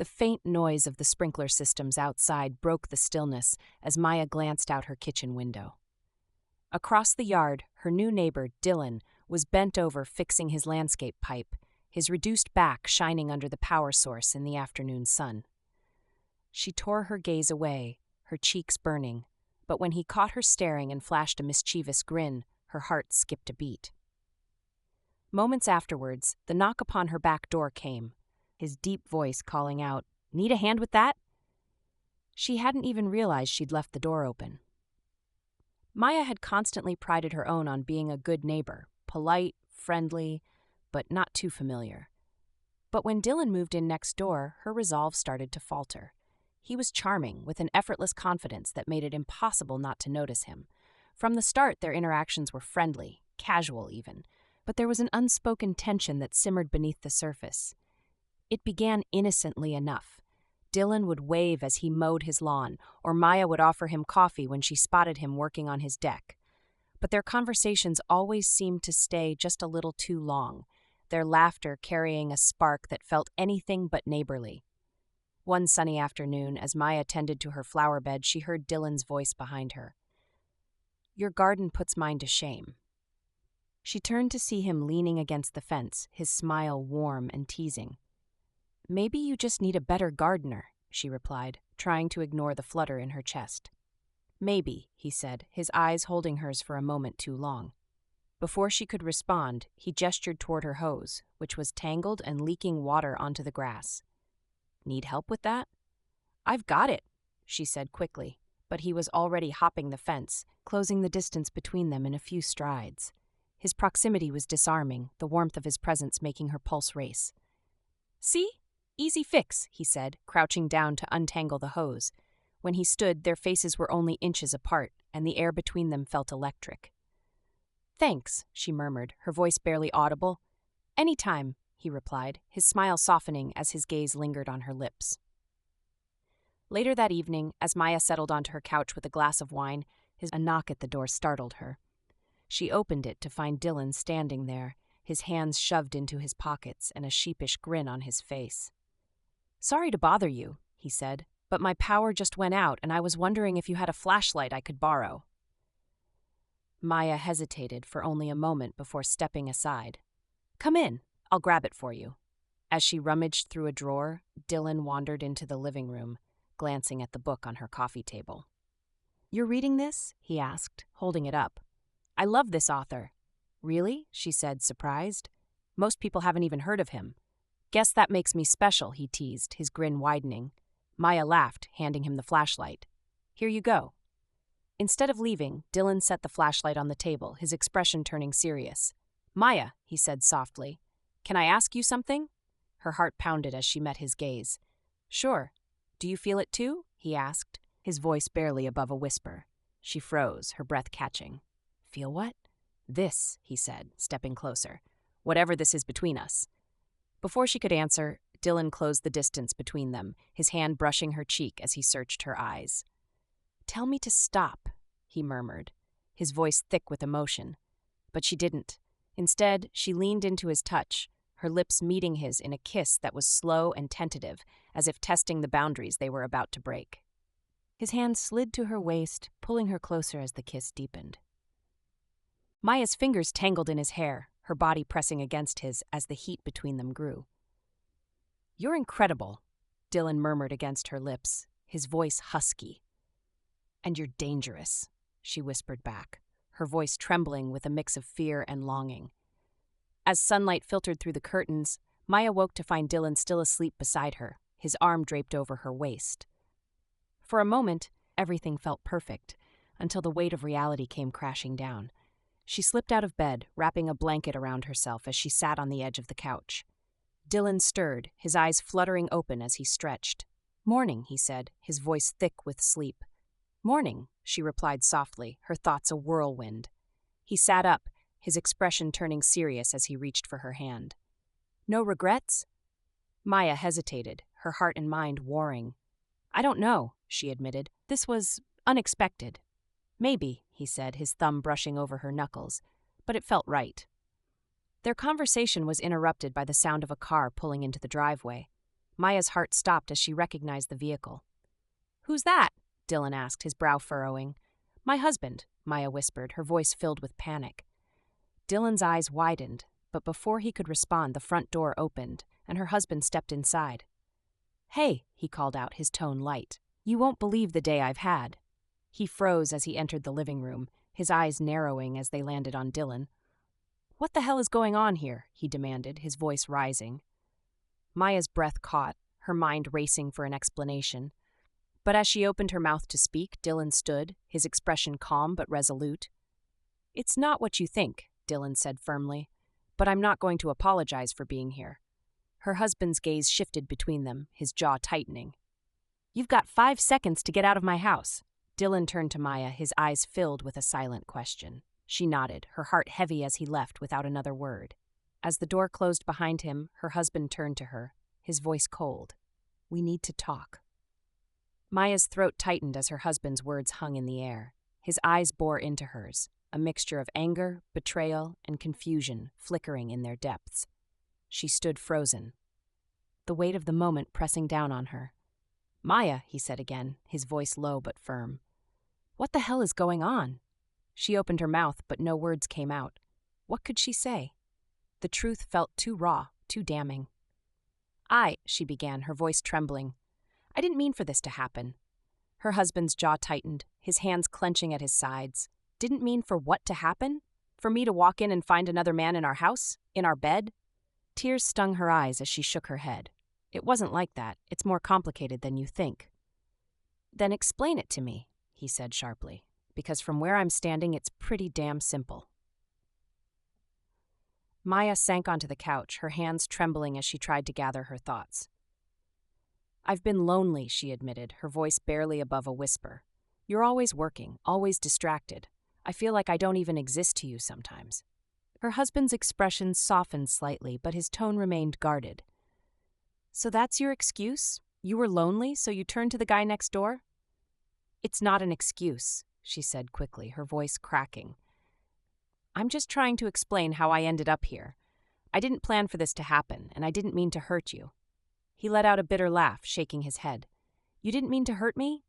The faint noise of the sprinkler systems outside broke the stillness as Maya glanced out her kitchen window. Across the yard, her new neighbor, Dylan, was bent over fixing his landscape pipe, his reduced back shining under the power source in the afternoon sun. She tore her gaze away, her cheeks burning, but when he caught her staring and flashed a mischievous grin, her heart skipped a beat. Moments afterwards, the knock upon her back door came, his deep voice calling out, "Need a hand with that?" She hadn't even realized she'd left the door open. Maya had constantly prided her own on being a good neighbor, polite, friendly, but not too familiar. But when Dylan moved in next door, her resolve started to falter. He was charming, with an effortless confidence that made it impossible not to notice him. From the start, their interactions were friendly, casual even, but there was an unspoken tension that simmered beneath the surface. It began innocently enough. Dylan would wave as he mowed his lawn, or Maya would offer him coffee when she spotted him working on his deck. But their conversations always seemed to stay just a little too long, their laughter carrying a spark that felt anything but neighborly. One sunny afternoon, as Maya tended to her flower bed, she heard Dylan's voice behind her. "Your garden puts mine to shame." She turned to see him leaning against the fence, his smile warm and teasing. "Maybe you just need a better gardener," she replied, trying to ignore the flutter in her chest. "Maybe," he said, his eyes holding hers for a moment too long. Before she could respond, he gestured toward her hose, which was tangled and leaking water onto the grass. "Need help with that?" "I've got it," she said quickly, but he was already hopping the fence, closing the distance between them in a few strides. His proximity was disarming, the warmth of his presence making her pulse race. "See? Easy fix," he said, crouching down to untangle the hose. When he stood, their faces were only inches apart, and the air between them felt electric. "Thanks," she murmured, her voice barely audible. "Anytime," he replied, his smile softening as his gaze lingered on her lips. Later that evening, as Maya settled onto her couch with a glass of wine, a knock at the door startled her. She opened it to find Dylan standing there, his hands shoved into his pockets and a sheepish grin on his face. "Sorry to bother you," he said, "but my power just went out and I was wondering if you had a flashlight I could borrow." Maya hesitated for only a moment before stepping aside. "Come in, I'll grab it for you." As she rummaged through a drawer, Dylan wandered into the living room, glancing at the book on her coffee table. "You're reading this?" he asked, holding it up. "I love this author." "Really?" she said, surprised. "Most people haven't even heard of him." "Guess that makes me special," he teased, his grin widening. Maya laughed, handing him the flashlight. "Here you go." Instead of leaving, Dylan set the flashlight on the table, his expression turning serious. "Maya," he said softly, "can I ask you something?" Her heart pounded as she met his gaze. "Sure. Do you feel it too?" he asked, his voice barely above a whisper. She froze, her breath catching. "Feel what?" "This," he said, stepping closer. "Whatever this is between us." Before she could answer, Dylan closed the distance between them, his hand brushing her cheek as he searched her eyes. "Tell me to stop," he murmured, his voice thick with emotion. But she didn't. Instead, she leaned into his touch, her lips meeting his in a kiss that was slow and tentative, as if testing the boundaries they were about to break. His hand slid to her waist, pulling her closer as the kiss deepened. Maya's fingers tangled in his hair, her body pressing against his as the heat between them grew. "You're incredible," Dylan murmured against her lips, his voice husky. "And you're dangerous," she whispered back, her voice trembling with a mix of fear and longing. As sunlight filtered through the curtains, Maya woke to find Dylan still asleep beside her, his arm draped over her waist. For a moment, everything felt perfect, until the weight of reality came crashing down. She slipped out of bed, wrapping a blanket around herself as she sat on the edge of the couch. Dylan stirred, his eyes fluttering open as he stretched. "Morning," he said, his voice thick with sleep. "Morning," she replied softly, her thoughts a whirlwind. He sat up, his expression turning serious as he reached for her hand. "No regrets?" Maya hesitated, her heart and mind warring. "I don't know," she admitted. "This was unexpected." "Maybe," he said, his thumb brushing over her knuckles, "but it felt right." Their conversation was interrupted by the sound of a car pulling into the driveway. Maya's heart stopped as she recognized the vehicle. "Who's that?" Dylan asked, his brow furrowing. "My husband," Maya whispered, her voice filled with panic. Dylan's eyes widened, but before he could respond, the front door opened, and her husband stepped inside. "Hey," he called out, his tone light. "You won't believe the day I've had." He froze as he entered the living room, his eyes narrowing as they landed on Dylan. "What the hell is going on here?" he demanded, his voice rising. Maya's breath caught, her mind racing for an explanation. But as she opened her mouth to speak, Dylan stood, his expression calm but resolute. "It's not what you think," Dylan said firmly, "but I'm not going to apologize for being here." Her husband's gaze shifted between them, his jaw tightening. "You've got 5 seconds to get out of my house." Dylan turned to Maya, his eyes filled with a silent question. She nodded, her heart heavy as he left without another word. As the door closed behind him, her husband turned to her, his voice cold. "We need to talk." Maya's throat tightened as her husband's words hung in the air. His eyes bore into hers, a mixture of anger, betrayal, and confusion flickering in their depths. She stood frozen, the weight of the moment pressing down on her. "Maya," he said again, his voice low but firm. "What the hell is going on?" She opened her mouth, but no words came out. What could she say? The truth felt too raw, too damning. She began, her voice trembling. "I didn't mean for this to happen." Her husband's jaw tightened, his hands clenching at his sides. "Didn't mean for what to happen? For me to walk in and find another man in our house? In our bed?" Tears stung her eyes as she shook her head. "It wasn't like that. It's more complicated than you think." "Then explain it to me," he said sharply, "because from where I'm standing, it's pretty damn simple." Maya sank onto the couch, her hands trembling as she tried to gather her thoughts. "I've been lonely," she admitted, her voice barely above a whisper. "You're always working, always distracted. I feel like I don't even exist to you sometimes." Her husband's expression softened slightly, but his tone remained guarded. "So that's your excuse? You were lonely, so you turned to the guy next door?" "It's not an excuse," she said quickly, her voice cracking. "I'm just trying to explain how I ended up here. I didn't plan for this to happen, and I didn't mean to hurt you." He let out a bitter laugh, shaking his head. "You didn't mean to hurt me?"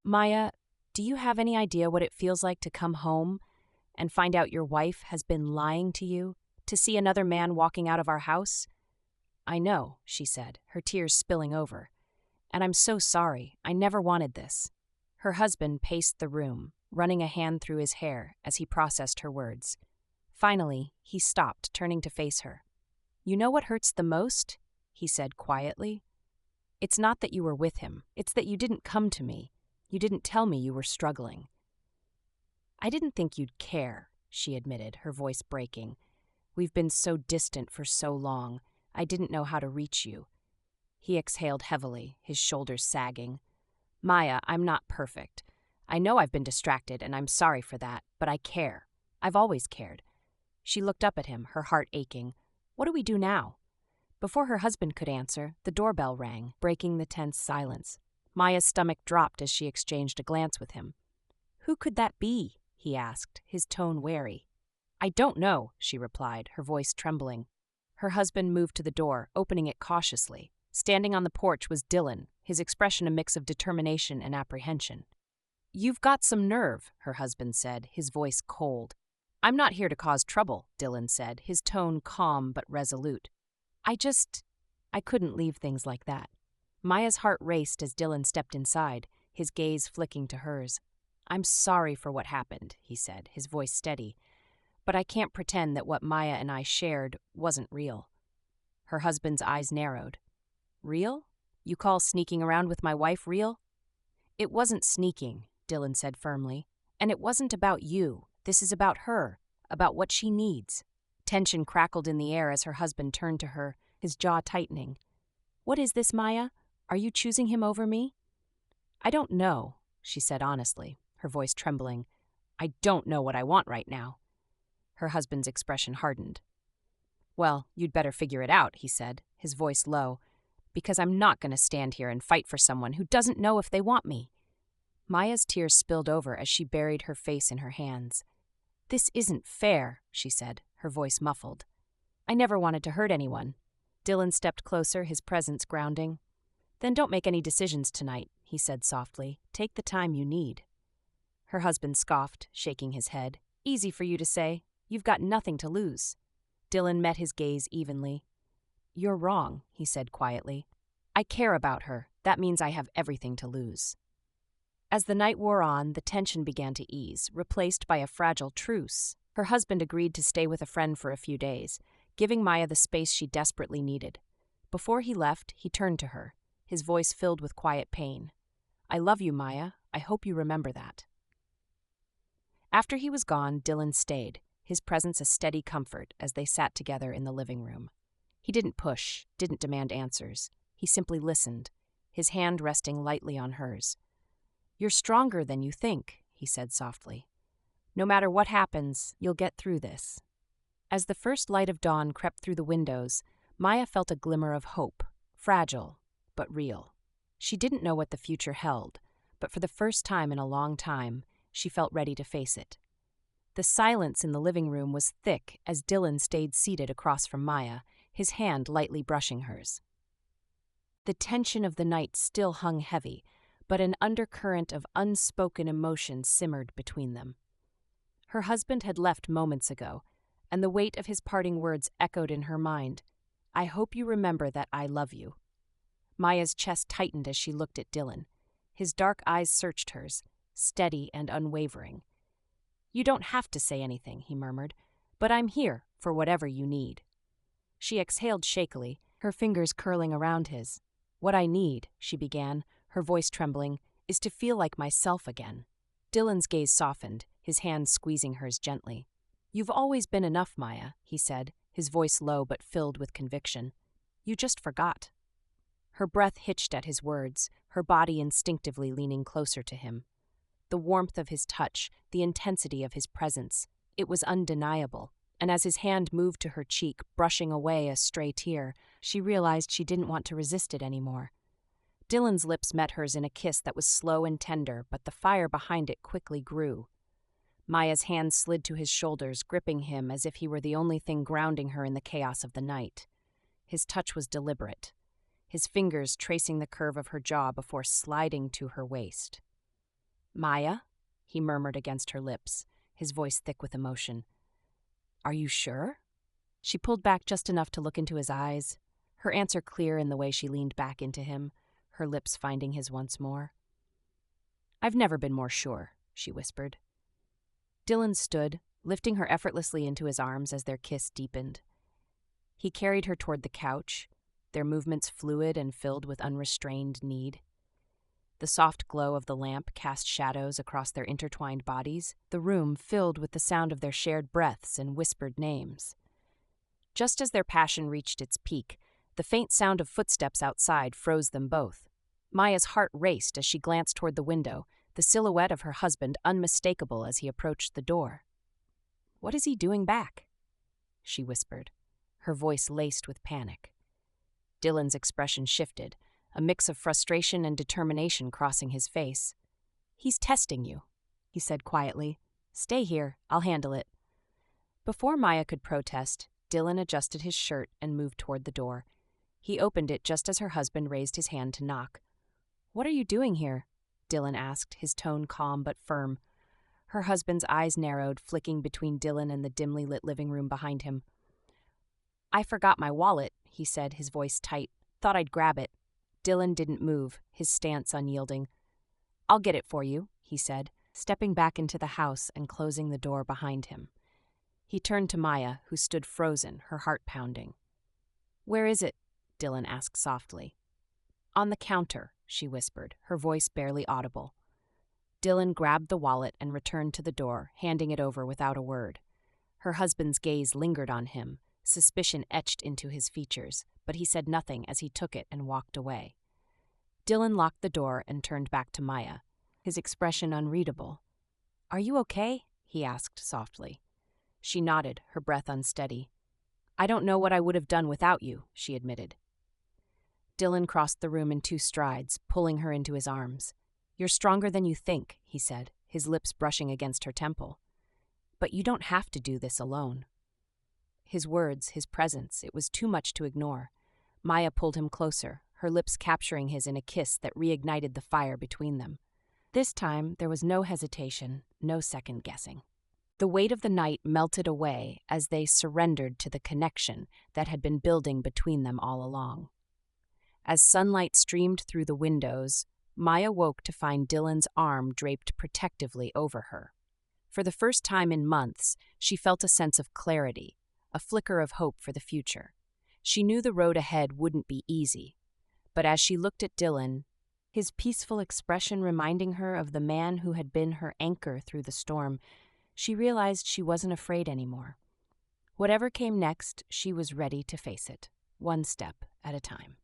"Maya, do you have any idea what it feels like to come home and find out your wife has been lying to you, to see another man walking out of our house?" "I know," she said, her tears spilling over. "And I'm so sorry. I never wanted this." Her husband paced the room, running a hand through his hair as he processed her words. Finally, he stopped, turning to face her. "You know what hurts the most?" he said quietly. "It's not that you were with him. It's that you didn't come to me. You didn't tell me you were struggling." "I didn't think you'd care," she admitted, her voice breaking. "We've been so distant for so long. I didn't know how to reach you." He exhaled heavily, his shoulders sagging. "Maya, I'm not perfect. I know I've been distracted, and I'm sorry for that, but I care. I've always cared." She looked up at him, her heart aching. "What do we do now?" Before her husband could answer, the doorbell rang, breaking the tense silence. Maya's stomach dropped as she exchanged a glance with him. "Who could that be?" he asked, his tone wary. "I don't know," she replied, her voice trembling. Her husband moved to the door, opening it cautiously. Standing on the porch was Dylan, his expression a mix of determination and apprehension. "You've got some nerve," her husband said, his voice cold. "I'm not here to cause trouble," Dylan said, his tone calm but resolute. I couldn't leave things like that." Maya's heart raced as Dylan stepped inside, his gaze flicking to hers. "I'm sorry for what happened," he said, his voice steady. "But I can't pretend that what Maya and I shared wasn't real." Her husband's eyes narrowed. "Real? You call sneaking around with my wife real?" "It wasn't sneaking," Dylan said firmly. "And it wasn't about you. This is about her, about what she needs." Tension crackled in the air as her husband turned to her, his jaw tightening. "What is this, Maya? Are you choosing him over me?" "I don't know," she said honestly, her voice trembling. "I don't know what I want right now." Her husband's expression hardened. "Well, you'd better figure it out," he said, his voice low, "because I'm not going to stand here and fight for someone who doesn't know if they want me." Maya's tears spilled over as she buried her face in her hands. "This isn't fair," she said, her voice muffled. "I never wanted to hurt anyone." Dylan stepped closer, his presence grounding. Then don't make any decisions tonight, he said softly. Take the time you need. Her husband scoffed, shaking his head. Easy for you to say. You've got nothing to lose. Dylan met his gaze evenly. You're wrong, he said quietly. I care about her. That means I have everything to lose. As the night wore on, the tension began to ease, replaced by a fragile truce. Her husband agreed to stay with a friend for a few days, giving Maya the space she desperately needed. Before he left, he turned to her, his voice filled with quiet pain. I love you, Maya. I hope you remember that. After he was gone, Dylan stayed, his presence a steady comfort as they sat together in the living room. He didn't push, didn't demand answers. He simply listened, his hand resting lightly on hers. You're stronger than you think, he said softly. No matter what happens, you'll get through this. As the first light of dawn crept through the windows, Maya felt a glimmer of hope, fragile, but real. She didn't know what the future held, but for the first time in a long time, she felt ready to face it. The silence in the living room was thick as Dylan stayed seated across from Maya, his hand lightly brushing hers. The tension of the night still hung heavy, but an undercurrent of unspoken emotion simmered between them. Her husband had left moments ago, and the weight of his parting words echoed in her mind. I hope you remember that I love you. Maya's chest tightened as she looked at Dylan. His dark eyes searched hers, steady and unwavering. You don't have to say anything, he murmured, but I'm here for whatever you need. She exhaled shakily, her fingers curling around his. What I need, she began, her voice trembling, is to feel like myself again. Dylan's gaze softened, his hand squeezing hers gently. You've always been enough, Maya, he said, his voice low but filled with conviction. You just forgot. Her breath hitched at his words, her body instinctively leaning closer to him. The warmth of his touch, the intensity of his presence, it was undeniable, and as his hand moved to her cheek, brushing away a stray tear, she realized she didn't want to resist it anymore. Dylan's lips met hers in a kiss that was slow and tender, but the fire behind it quickly grew. Maya's hand slid to his shoulders, gripping him as if he were the only thing grounding her in the chaos of the night. His touch was deliberate, his fingers tracing the curve of her jaw before sliding to her waist. Maya, he murmured against her lips, his voice thick with emotion. Are you sure? She pulled back just enough to look into his eyes, her answer clear in the way she leaned back into him, her lips finding his once more. I've never been more sure, she whispered. Dylan stood, lifting her effortlessly into his arms as their kiss deepened. He carried her toward the couch, their movements fluid and filled with unrestrained need. The soft glow of the lamp cast shadows across their intertwined bodies, the room filled with the sound of their shared breaths and whispered names. Just as their passion reached its peak, the faint sound of footsteps outside froze them both. Maya's heart raced as she glanced toward the window, the silhouette of her husband unmistakable as he approached the door. What is he doing back? She whispered, her voice laced with panic. Dylan's expression shifted, a mix of frustration and determination crossing his face. He's testing you, he said quietly. Stay here, I'll handle it. Before Maya could protest, Dylan adjusted his shirt and moved toward the door. He opened it just as her husband raised his hand to knock. What are you doing here? Dylan asked, his tone calm but firm. Her husband's eyes narrowed, flicking between Dylan and the dimly lit living room behind him. I forgot my wallet, he said, his voice tight. Thought I'd grab it. Dylan didn't move, his stance unyielding. I'll get it for you, he said, stepping back into the house and closing the door behind him. He turned to Maya, who stood frozen, her heart pounding. Where is it? Dylan asked softly. On the counter, she whispered, her voice barely audible. Dylan grabbed the wallet and returned to the door, handing it over without a word. Her husband's gaze lingered on him, suspicion etched into his features, but he said nothing as he took it and walked away. Dylan locked the door and turned back to Maya, his expression unreadable. Are you okay? He asked softly. She nodded, her breath unsteady. I don't know what I would have done without you, she admitted. Dylan crossed the room in 2 strides, pulling her into his arms. You're stronger than you think, he said, his lips brushing against her temple. But you don't have to do this alone. His words, his presence, it was too much to ignore. Maya pulled him closer, her lips capturing his in a kiss that reignited the fire between them. This time, there was no hesitation, no second guessing. The weight of the night melted away as they surrendered to the connection that had been building between them all along. As sunlight streamed through the windows, Maya woke to find Dylan's arm draped protectively over her. For the first time in months, she felt a sense of clarity, a flicker of hope for the future. She knew the road ahead wouldn't be easy, but as she looked at Dylan, his peaceful expression reminding her of the man who had been her anchor through the storm, she realized she wasn't afraid anymore. Whatever came next, she was ready to face it, one step at a time.